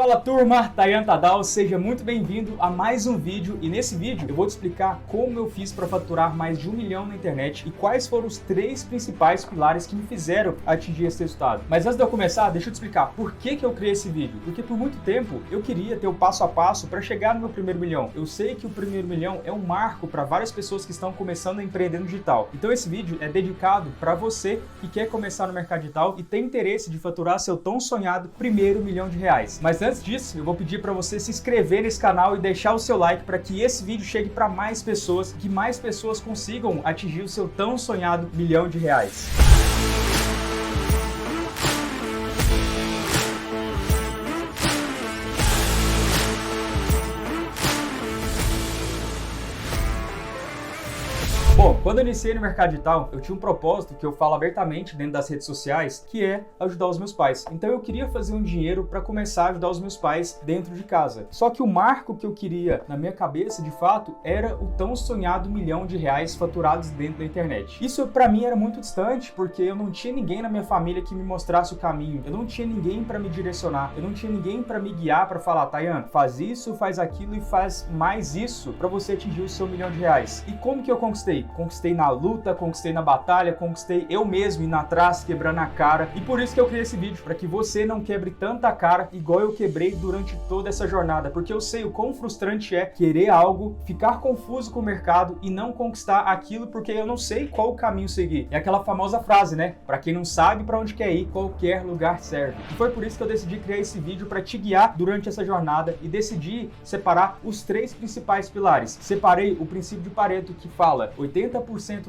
Fala turma, Taian Tadal, seja muito bem-vindo a mais um vídeo e nesse vídeo eu vou te explicar como eu fiz para faturar mais de 1 milhão na internet e quais foram os 3 principais pilares que me fizeram atingir esse resultado. Mas antes de eu começar, deixa eu te explicar por que eu criei esse vídeo. Porque por muito tempo eu queria ter o passo a passo para chegar no meu primeiro milhão. Eu sei que o primeiro milhão é um marco para várias pessoas que estão começando a empreender no digital. Então esse vídeo é dedicado para você que quer começar no mercado digital e tem interesse de faturar seu tão sonhado primeiro milhão de reais. Mas antes disso, eu vou pedir para você se inscrever nesse canal e deixar o seu like para que esse vídeo chegue para mais pessoas, que mais pessoas consigam atingir o seu tão sonhado milhão de reais. Bom, quando eu iniciei no mercado digital, eu tinha um propósito que eu falo abertamente dentro das redes sociais, que é ajudar os meus pais. Então eu queria fazer um dinheiro para começar a ajudar os meus pais dentro de casa. Só que o marco que eu queria na minha cabeça, de fato, era o tão sonhado milhão de reais faturados dentro da internet. Isso para mim era muito distante, porque eu não tinha ninguém na minha família que me mostrasse o caminho. Eu não tinha ninguém para me direcionar. Eu não tinha ninguém para me guiar, para falar, Taian, faz isso, faz aquilo e faz mais isso para você atingir o seu milhão de reais. E como que eu conquistei? Conquistei na luta, conquistei na batalha, conquistei eu mesmo indo atrás, quebrando a cara. E por isso que eu criei esse vídeo, para que você não quebre tanta cara igual eu quebrei durante toda essa jornada. Porque eu sei o quão frustrante é querer algo, ficar confuso com o mercado e não conquistar aquilo porque eu não sei qual o caminho seguir. É aquela famosa frase, né? Para quem não sabe para onde quer ir, qualquer lugar serve. E foi por isso que eu decidi criar esse vídeo para te guiar durante essa jornada e decidi separar os 3 principais pilares. Separei o princípio de Pareto, que fala 80%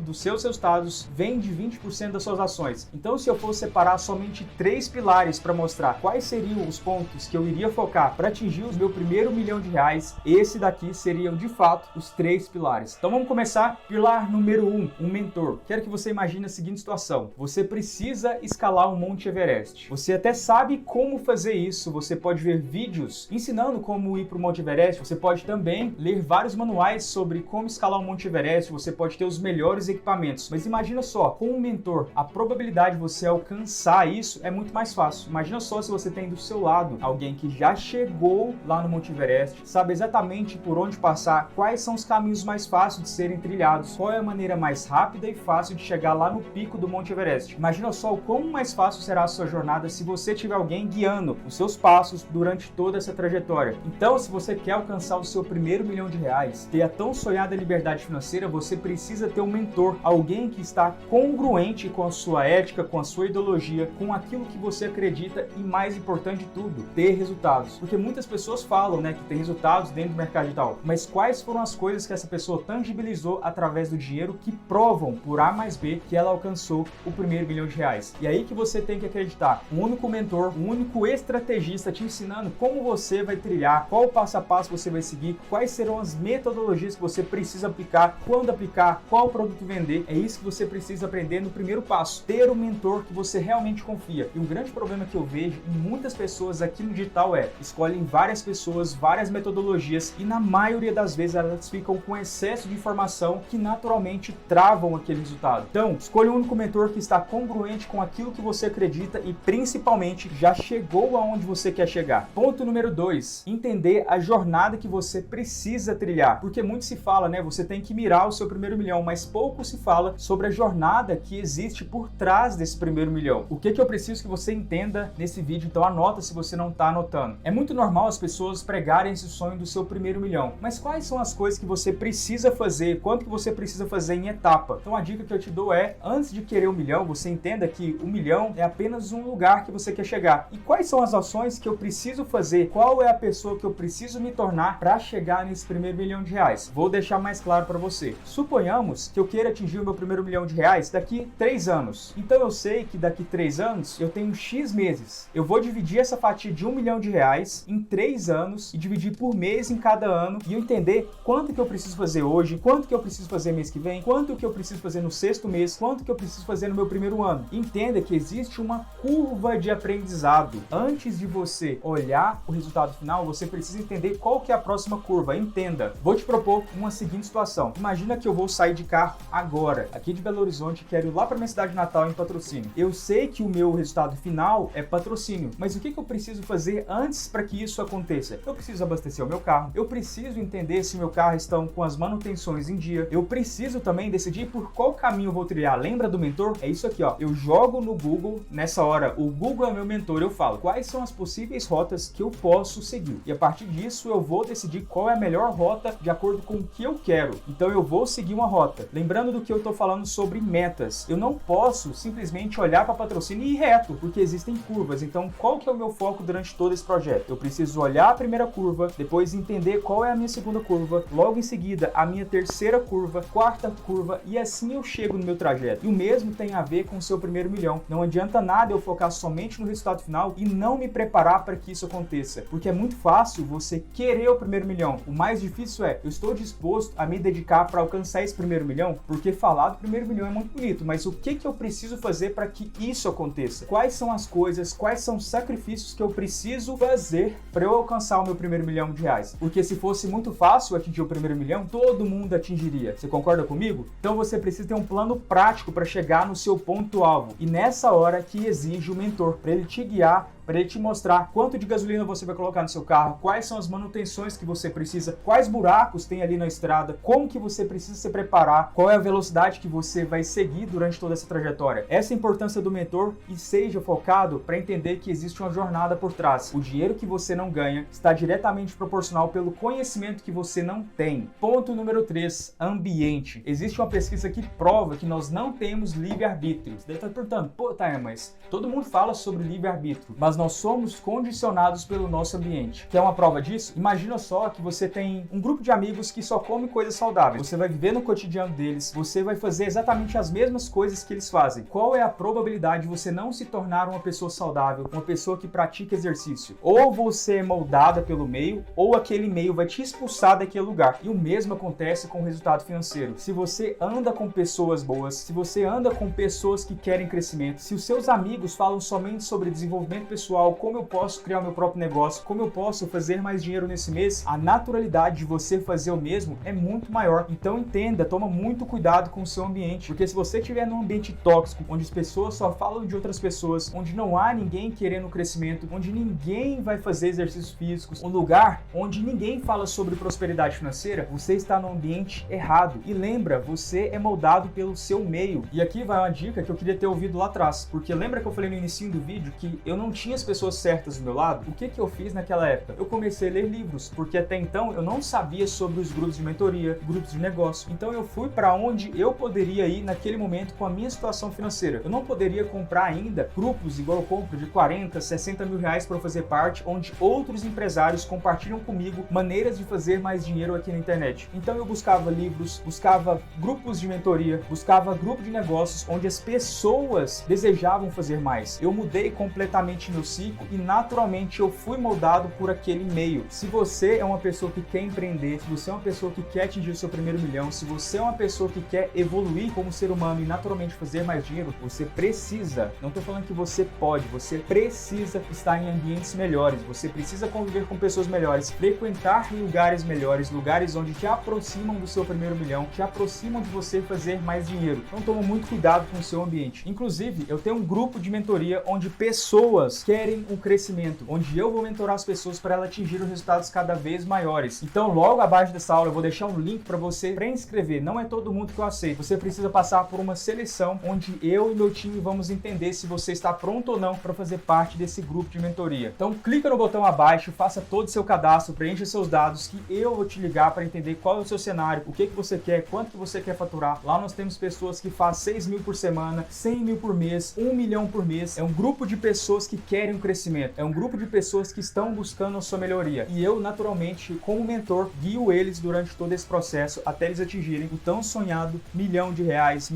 dos seus resultados vem de 20% das suas ações. Então, se eu fosse separar somente 3 pilares para mostrar quais seriam os pontos que eu iria focar para atingir o meu primeiro milhão de reais, esse daqui seriam de fato os 3 pilares. Então vamos começar. Pilar número 1, um mentor. Quero que você imagine a seguinte situação: você precisa escalar o Monte Everest. Você até sabe como fazer isso, você pode ver vídeos ensinando como ir para o Monte Everest, você pode também ler vários manuais sobre como escalar o Monte Everest, você pode ter os melhores equipamentos. Mas imagina só, com um mentor, a probabilidade de você alcançar isso é muito mais fácil. Imagina só se você tem do seu lado alguém que já chegou lá no Monte Everest, sabe exatamente por onde passar, quais são os caminhos mais fáceis de serem trilhados, qual é a maneira mais rápida e fácil de chegar lá no pico do Monte Everest. Imagina só o quão mais fácil será a sua jornada se você tiver alguém guiando os seus passos durante toda essa trajetória. Então, se você quer alcançar o seu primeiro milhão de reais, ter a tão sonhada liberdade financeira, você precisa ter um mentor, alguém que está congruente com a sua ética, com a sua ideologia, com aquilo que você acredita e, mais importante de tudo, ter resultados. Porque muitas pessoas falam, né, que tem resultados dentro do mercado digital, mas quais foram as coisas que essa pessoa tangibilizou através do dinheiro que provam por A mais B que ela alcançou o primeiro milhão de reais? E aí que você tem que acreditar. Um único mentor, um único estrategista te ensinando como você vai trilhar, qual passo a passo você vai seguir, quais serão as metodologias que você precisa aplicar, quando aplicar, qual produto vender. É isso que você precisa aprender no primeiro passo, ter um mentor que você realmente confia. E um grande problema que eu vejo em muitas pessoas aqui no digital é, escolhem várias pessoas, várias metodologias e na maioria das vezes elas ficam com excesso de informação que naturalmente travam aquele resultado. Então, escolha um único mentor que está congruente com aquilo que você acredita e principalmente já chegou aonde você quer chegar. Ponto número 2, entender a jornada que você precisa trilhar. Porque muito se fala, né, você tem que mirar o seu primeiro milhão, mas pouco se fala sobre a jornada que existe por trás desse primeiro milhão. O que eu preciso que você entenda nesse vídeo, então anota se você não está anotando. É muito normal as pessoas pregarem esse sonho do seu primeiro milhão, mas quais são as coisas que você precisa fazer, quanto que você precisa fazer em etapa? Então a dica que eu te dou é, antes de querer 1 milhão, você entenda que 1 milhão é apenas um lugar que você quer chegar. E quais são as ações que eu preciso fazer? Qual é a pessoa que eu preciso me tornar para chegar nesse primeiro milhão de reais? Vou deixar mais claro para você. Suponhamos que eu queira atingir o meu primeiro milhão de reais daqui 3 anos. Então eu sei que daqui 3 anos eu tenho X meses. Eu vou dividir essa fatia de 1 milhão de reais em 3 anos e dividir por mês em cada ano e eu entender quanto que eu preciso fazer hoje, quanto que eu preciso fazer mês que vem, quanto que eu preciso fazer no 6º mês, quanto que eu preciso fazer no meu primeiro ano. Entenda que existe uma curva de aprendizado. Antes de você olhar o resultado final, você precisa entender qual que é a próxima curva. Entenda. Vou te propor uma seguinte situação. Imagina que eu vou sair de carro agora, aqui de Belo Horizonte, quero ir lá para minha cidade natal em patrocínio. Eu sei que o meu resultado final é patrocínio, mas o que eu preciso fazer antes para que isso aconteça? Eu preciso abastecer o meu carro, eu preciso entender se meu carro está com as manutenções em dia, eu preciso também decidir por qual caminho eu vou trilhar. Lembra do mentor? É isso aqui, ó. Eu jogo no Google, nessa hora, o Google é meu mentor, eu falo quais são as possíveis rotas que eu posso seguir. E a partir disso, eu vou decidir qual é a melhor rota de acordo com o que eu quero. Então eu vou seguir uma rota. Lembrando do que eu estou falando sobre metas. Eu não posso simplesmente olhar para patrocínio e ir reto, porque existem curvas. Então qual que é o meu foco durante todo esse projeto? Eu preciso olhar a primeira curva, depois entender qual é a minha segunda curva, logo em seguida a minha terceira curva, quarta curva, e assim eu chego no meu trajeto. E o mesmo tem a ver com o seu primeiro milhão. Não adianta nada eu focar somente no resultado final e não me preparar para que isso aconteça, porque é muito fácil você querer o primeiro milhão. O mais difícil é, eu estou disposto a me dedicar para alcançar esse primeiro milhão? Porque falar do primeiro milhão é muito bonito, mas o que eu preciso fazer para que isso aconteça? Quais são as coisas, quais são os sacrifícios que eu preciso fazer para eu alcançar o meu primeiro milhão de reais? Porque se fosse muito fácil atingir o primeiro milhão, todo mundo atingiria. Você concorda comigo? Então você precisa ter um plano prático para chegar no seu ponto-alvo. E nessa hora que exige o mentor, para ele te guiar, para ele te mostrar quanto de gasolina você vai colocar no seu carro, quais são as manutenções que você precisa, quais buracos tem ali na estrada, como que você precisa se preparar, qual é a velocidade que você vai seguir durante toda essa trajetória. Essa é a importância do mentor, e seja focado para entender que existe uma jornada por trás. O dinheiro que você não ganha está diretamente proporcional pelo conhecimento que você não tem. Ponto número 3, ambiente. Existe uma pesquisa que prova que nós não temos livre-arbítrio. Você deve estar perguntando, pô, Taia, mas todo mundo fala sobre livre-arbítrio, mas nós somos condicionados pelo nosso ambiente. Quer uma prova disso? Imagina só que você tem um grupo de amigos que só come coisas saudáveis. Você vai viver no cotidiano deles, você vai fazer exatamente as mesmas coisas que eles fazem. Qual é a probabilidade de você não se tornar uma pessoa saudável, uma pessoa que pratica exercício? Ou você é moldada pelo meio, ou aquele meio vai te expulsar daquele lugar. E o mesmo acontece com o resultado financeiro. Se você anda com pessoas boas, se você anda com pessoas que querem crescimento, se os seus amigos falam somente sobre desenvolvimento pessoal, como eu posso criar o meu próprio negócio, como eu posso fazer mais dinheiro nesse mês, a naturalidade de você fazer o mesmo é muito maior. Então entenda, toma muito cuidado com o seu ambiente, porque se você estiver num ambiente tóxico, onde as pessoas só falam de outras pessoas, onde não há ninguém querendo crescimento, onde ninguém vai fazer exercícios físicos, um lugar onde ninguém fala sobre prosperidade financeira, você está no ambiente errado. E lembra, você é moldado pelo seu meio. E aqui vai uma dica que eu queria ter ouvido lá atrás, porque lembra que eu falei no início do vídeo que eu não tinha as pessoas certas do meu lado? O que eu fiz naquela época? Eu comecei a ler livros, porque até então eu não sabia sobre os grupos de mentoria, grupos de negócio. Então eu fui para onde eu poderia ir naquele momento com a minha situação financeira. Eu não poderia comprar ainda grupos igual eu compro de 40, 60 mil reais para fazer parte, onde outros empresários compartilham comigo maneiras de fazer mais dinheiro aqui na internet. Então eu buscava livros, buscava grupos de mentoria, buscava grupo de negócios onde as pessoas desejavam fazer mais. Eu mudei completamente meu ciclo e naturalmente eu fui moldado por aquele meio. Se você é uma pessoa que quer empreender, se você é uma pessoa que quer atingir o seu primeiro milhão, se você é uma pessoa que quer evoluir como ser humano e naturalmente fazer mais dinheiro, você precisa, não estou falando que você pode, você precisa estar em ambientes melhores, você precisa conviver com pessoas melhores, frequentar lugares melhores, lugares onde te aproximam do seu primeiro milhão, te aproximam de você fazer mais dinheiro. Então toma muito cuidado com o seu ambiente. Inclusive, eu tenho um grupo de mentoria onde pessoas querem um crescimento, onde eu vou mentorar as pessoas para elas atingirem resultados cada vez maiores. Então, logo abaixo dessa aula, eu vou deixar um link para você pré-inscrever. Não é todo mundo que eu aceito. Você precisa passar por uma seleção onde eu e meu time vamos entender se você está pronto ou não para fazer parte desse grupo de mentoria. Então, clica no botão abaixo, faça todo o seu cadastro, preencha seus dados que eu vou te ligar para entender qual é o seu cenário, o que você quer, quanto que você quer faturar. Lá nós temos pessoas que fazem 6 mil por semana, 100 mil por mês, 1 milhão por mês. É um grupo de pessoas que querem um crescimento. É um grupo de pessoas que estão buscando a sua melhoria. E eu, naturalmente, como mentor, guio eles durante todo esse processo até eles atingirem o tão sonhado milhão de reais,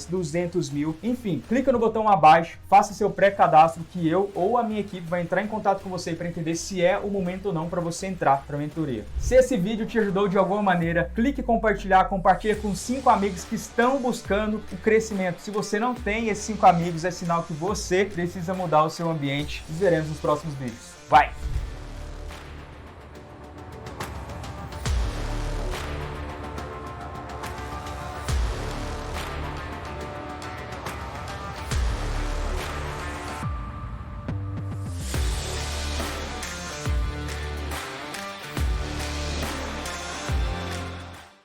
200 mil. Enfim, clica no botão abaixo, faça seu pré-cadastro que eu ou a minha equipe vai entrar em contato com você para entender se é o momento ou não para você entrar para a mentoria. Se esse vídeo te ajudou de alguma maneira, clique em compartilhar, compartilha com 5 amigos que estão buscando o crescimento. Se você não tem esses 5 amigos, é sinal que você precisa mudar o seu ambiente. Nos veremos nos próximos vídeos. Vai!